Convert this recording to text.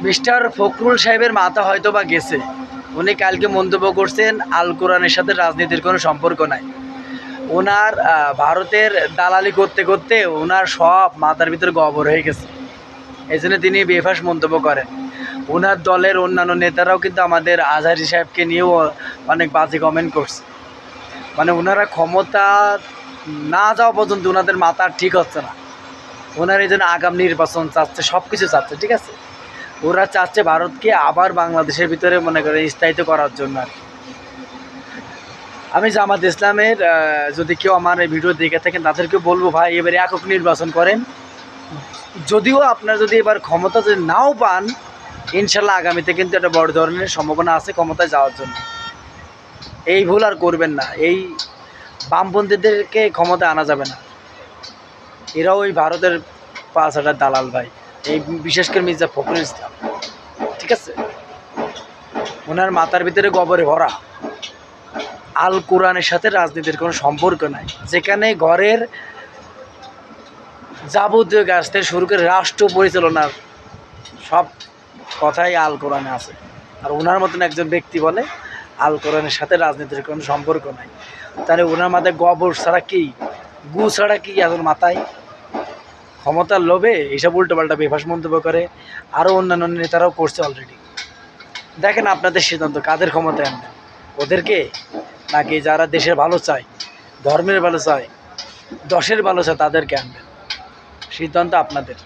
Mister Fakhrul সাহেবের মাথা হয়তো বা গেছে। উনি কালকে মন্তব্য করছেন আল কোরআনের সাথে রাজনীতির কোনো সম্পর্ক নাই। ওনার ভারতের দালালি করতে করতে ওনার সব মাথার ভিতরে গবর হয়ে গেছে, এই জন্য তিনি বেফাঁস মন্তব্য করেন। ওনার দলের অন্যান্য নেতারাও কিন্তু আমাদের আজহারী সাহেবকে নিয়েও অনেক বাজে কমেন্ট করছে। মানে ওনারা ক্ষমতা না যাওয়া পর্যন্ত ওনাদের মাথা ঠিক হচ্ছে না। ওনার এই জন্য আগাম নির্বাচন চাচ্ছে, সব কিছু চাচ্ছে, ঠিক আছে। ওরা চাচ্ছে ভারতকে আবার বাংলাদেশের ভিতরে মনে করে স্থায়িত্ব করার জন্য আর কি। আমি জামাত ইসলামের যদি কেউ আমার এই ভিডিও দেখে থাকেন তাদেরকে বলবো, ভাই এবারে একক নির্বাচন করেন। যদিও আপনার যদি এবার ক্ষমতা যদি নাও পান, ইনশাল্লাহ আগামীতে কিন্তু একটা বড় ধরনের সম্ভাবনা আছে ক্ষমতায় যাওয়ার জন্য। এই ভুল আর করবেন না। এই বামপন্থীদেরকে ক্ষমতায় আনা যাবে না। এরাও ওই ভারতের পাঁচ হাজার দালাল ভাই, এই বিশেষ করে মির্জা ফখরুল ইসলাম, ঠিক আছে। ওনার মাথার ভিতরে গোবরে ভরা। আল কোরআনের সাথে রাজনীতির কোনো সম্পর্ক নাই। যেখানে ঘরের যাবতীয় কাজ থেকে শুরু করে রাষ্ট্র পরিচালনার সব কথাই আল কোরআনে আছে। আর ওনার মতন একজন ব্যক্তি বলে আল কোরআনের সাথে রাজনীতির কোনো সম্পর্ক নাই। তাহলে ওনার মাথায় গোবর ছাড়া কি, গু ছাড়া কি এখন মাথায়? ক্ষমতার লোভে এইসব উল্টোপাল্টা বেফাঁস মন্তব্য করে। আরও অন্যান্য নেতারাও করছে অলরেডি। দেখেন আপনাদের সিদ্ধান্ত, কাদের ক্ষমতায় আনবেন? ওদেরকে, নাকি যারা দেশের ভালো চায়, ধর্মের ভালো চায়, দশের ভালো চায় তাদেরকে আনবেন? সিদ্ধান্ত আপনাদের।